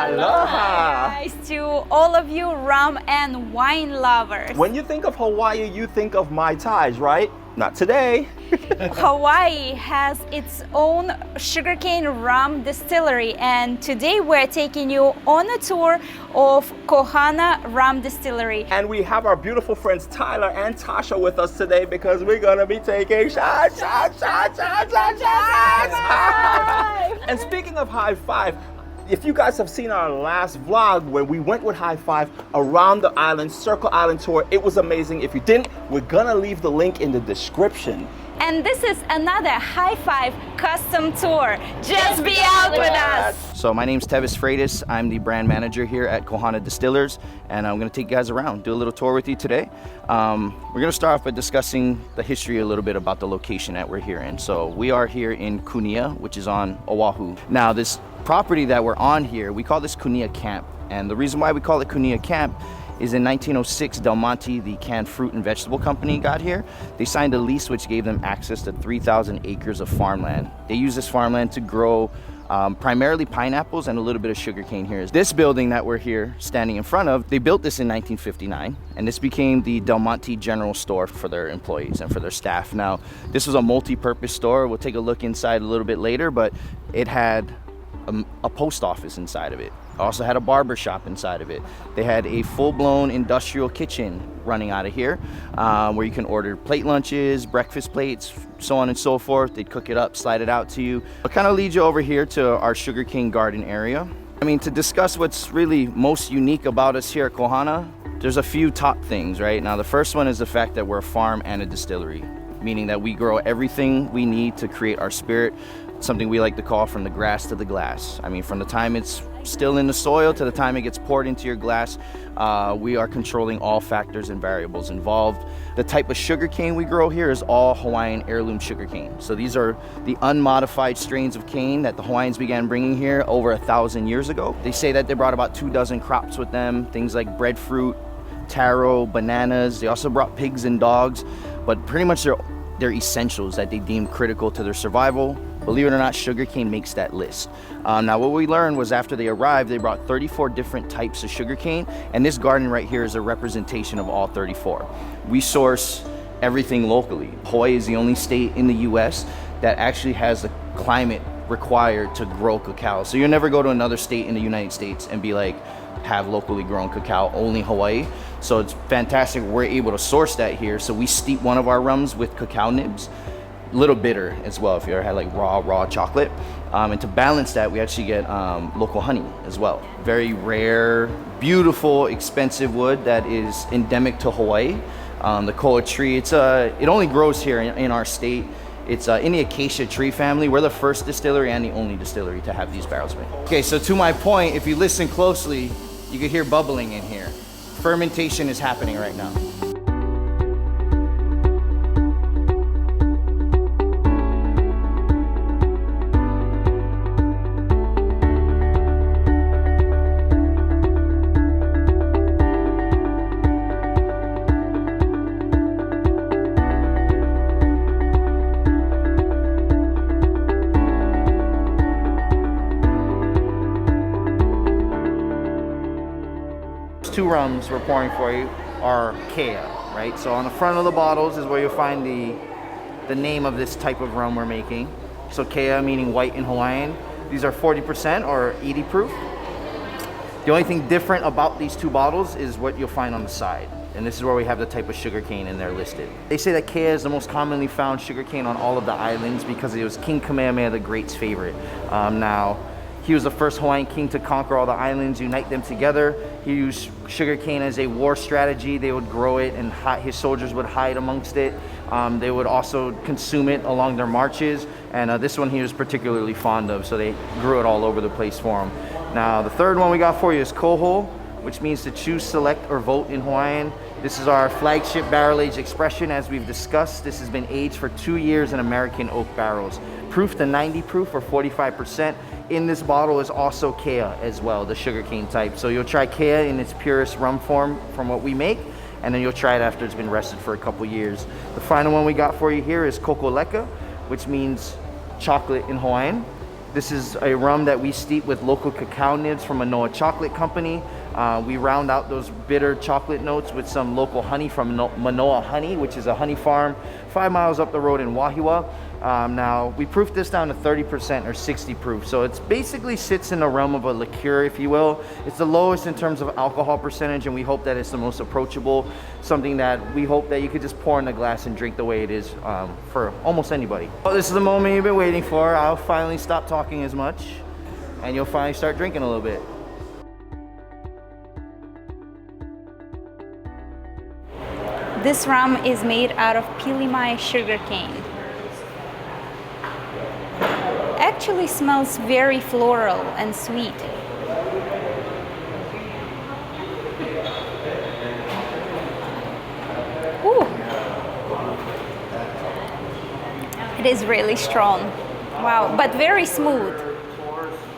Aloha! Guys, to all of you rum and wine lovers. When you think of Hawaii, you think of Mai Tais, right? Not today. Hawaii has its own sugarcane rum distillery, and today we're taking you on a tour of Kohana Rum Distillery. And we have our beautiful friends Tyler and Tasha with us today because we're gonna be taking shots. And speaking of Hi5, if you guys have seen our last vlog where we went with Hi5 around the island, Circle Island tour, it was amazing. If you didn't, we're gonna leave the link in the description. And this is another Hi5 custom tour. Just be out with us. So my name's Tevis Freitas. I'm the brand manager here at Kohana Distillers, and I'm gonna take you guys around, do a little tour with you today. We're gonna start off by discussing the history a little bit about the location that we're here in. So we are here in Kunia, which is on Oahu. Now this property that we're on here, we call this Kunia Camp. And the reason why we call it Kunia Camp is in 1906, Del Monte, the canned fruit and vegetable company, got here. They signed a lease which gave them access to 3,000 acres of farmland. They use this farmland to grow primarily pineapples and a little bit of sugarcane here. This building that we're here standing in front of, they built this in 1959, and this became the Del Monte General Store for their employees and for their staff. Now, this was a multi-purpose store. We'll take a look inside a little bit later, but it had a post office inside of it. Also had a barber shop inside of it. They had a full-blown industrial kitchen running out of here where you can order plate lunches, breakfast plates, so on and so forth. They'd cook it up, slide it out to you. I'll kind of lead you over here to our sugarcane garden area. I mean, to discuss what's really most unique about us here at Kohana, there's a few top things, right? Now, the first one is the fact that we're a farm and a distillery, meaning that we grow everything we need to create our spirit, something we like to call from the grass to the glass. I mean, from the time it's still in the soil to the time it gets poured into your glass, we are controlling all factors and variables involved. The type of sugarcane we grow here is all Hawaiian heirloom sugarcane. So these are the unmodified strains of cane that the Hawaiians began bringing here over 1,000 years ago. They say that they brought about 24 crops with them, things like breadfruit, taro, bananas. They also brought pigs and dogs, but pretty much they're essentials that they deemed critical to their survival. Believe it or not, sugarcane makes that list. Now what we learned was after they arrived, they brought 34 different types of sugarcane, and this garden right here is a representation of all 34. We source everything locally. Hawaii is the only state in the US that actually has the climate required to grow cacao. So you'll never go to another state in the United States and be like, have locally grown cacao, only Hawaii. So it's fantastic we're able to source that here. So we steep one of our rums with cacao nibs, a little bitter as well if you ever had like raw chocolate. And to balance that, we actually get local honey as well. Very rare, beautiful, expensive wood that is endemic to Hawaii. The koa tree, it only grows here in our state. It's in the acacia tree family. We're the first distillery and the only distillery to have these barrels made. Okay, so to my point, if you listen closely, you can hear bubbling in here. Fermentation is happening right now. Two rums we're pouring for you are Kea, right? So on the front of the bottles is where you'll find the name of this type of rum we're making. So Kea meaning white in Hawaiian. These are 40% or 80 proof. The only thing different about these two bottles is what you'll find on the side. And this is where we have the type of sugarcane in there listed. They say that Kea is the most commonly found sugarcane on all of the islands because it was King Kamehameha the Great's favorite. Now, he was the first Hawaiian king to conquer all the islands, unite them together. He used sugarcane as a war strategy. They would grow it and his soldiers would hide amongst it. They would also consume it along their marches. And this one he was particularly fond of, so they grew it all over the place for him. Now, the third one we got for you is Koho, which means to choose, select, or vote in Hawaiian. This is our flagship barrel-aged expression. As we've discussed, this has been aged for 2 years in American oak barrels. Proof to 90 proof or 45%. In this bottle is also Kea as well, the sugarcane type. So you'll try Kea in its purest rum form from what we make, and then you'll try it after it's been rested for a couple years. The final one we got for you here is Kokoleka, which means chocolate in Hawaiian. This is a rum that we steep with local cacao nibs from Manoa Chocolate Company. We round out those bitter chocolate notes with some local honey from Manoa Honey, which is a honey farm 5 miles up the road in Wahiawa. Now, we proofed this down to 30% or 60 proof, so it basically sits in the realm of a liqueur, if you will. It's the lowest in terms of alcohol percentage, and we hope that it's the most approachable, something that we hope that you could just pour in a glass and drink the way it is for almost anybody. Well, this is the moment you've been waiting for. I'll finally stop talking as much, and you'll finally start drinking a little bit. This rum is made out of pilimai sugarcane. Actually smells very floral and sweet. Ooh. It is really strong. Wow, but very smooth.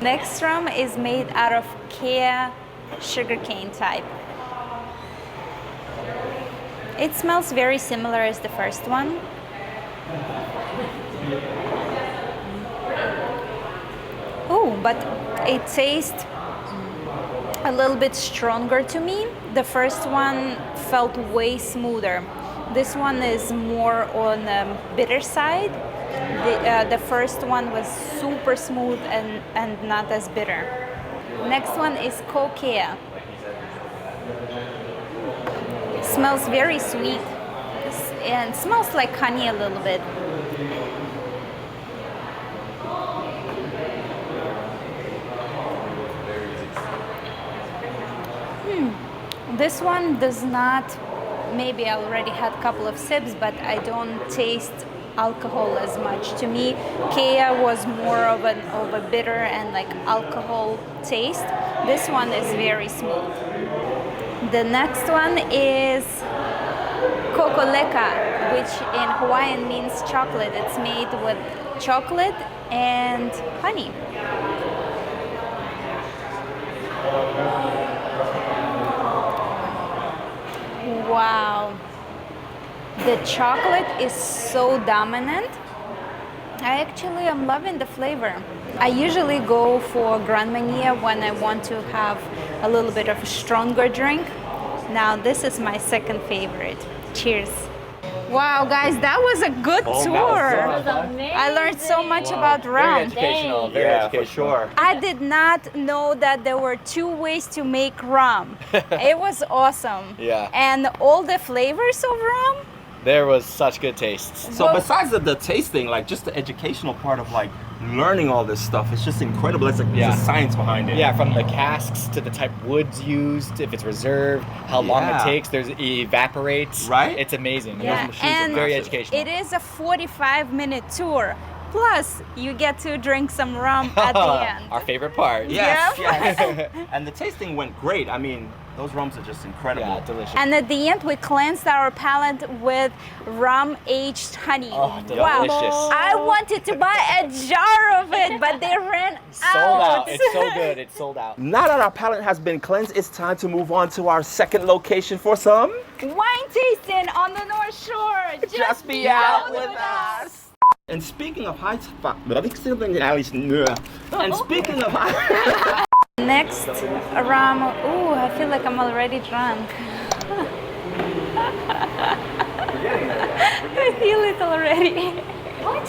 Next rum is made out of kea sugarcane type. It smells very similar as the first one. Oh, but it tastes a little bit stronger to me. The first one felt way smoother. This one is more on the bitter side. The first one was super smooth and not as bitter. Next one is kokea. Smells very sweet and smells like honey a little bit. This one does not, maybe I already had a couple of sips, but I don't taste alcohol as much. To me, kea was more of a bitter and like alcohol taste. This one is very smooth. The next one is kokoleka, which in Hawaiian means chocolate. It's made with chocolate and honey. Wow, the chocolate is so dominant. I actually am loving the flavor. I usually go for Grand Marnier when I want to have a little bit of a stronger drink. Now this is my second favorite. Cheers. Wow, guys, that was a good tour. I learned so much about rum. Very educational. Very educational. For sure. I did not know that there were 2 ways to make rum. It was awesome. Yeah. And all the flavors of rum. There was such good tastes. So besides the tasting, like just the educational part of like learning all this stuff, it's just incredible. It's like there's a science behind it. Yeah, from the casks to the type of woods used, if it's reserved, how long it takes, it evaporates. Right? It's amazing. Yeah, and very educational. it is a 45-minute tour. Plus, you get to drink some rum at the end. Our favorite part. Yes, yes. And the tasting went great. I mean, those rums are just incredible. Yeah, delicious. And at the end, we cleansed our palate with rum-aged honey. Oh, wow! delicious. I wanted to buy a jar of it, but they ran Sold out. It's so good. It's sold out. Now that our palate has been cleansed, it's time to move on to our second location for some Wine tasting on the North Shore. Just Be Out with Us. And speaking of Hi5, and speaking of Hi5, Next rum. Ooh, I feel like I'm already drunk. I feel it already. What?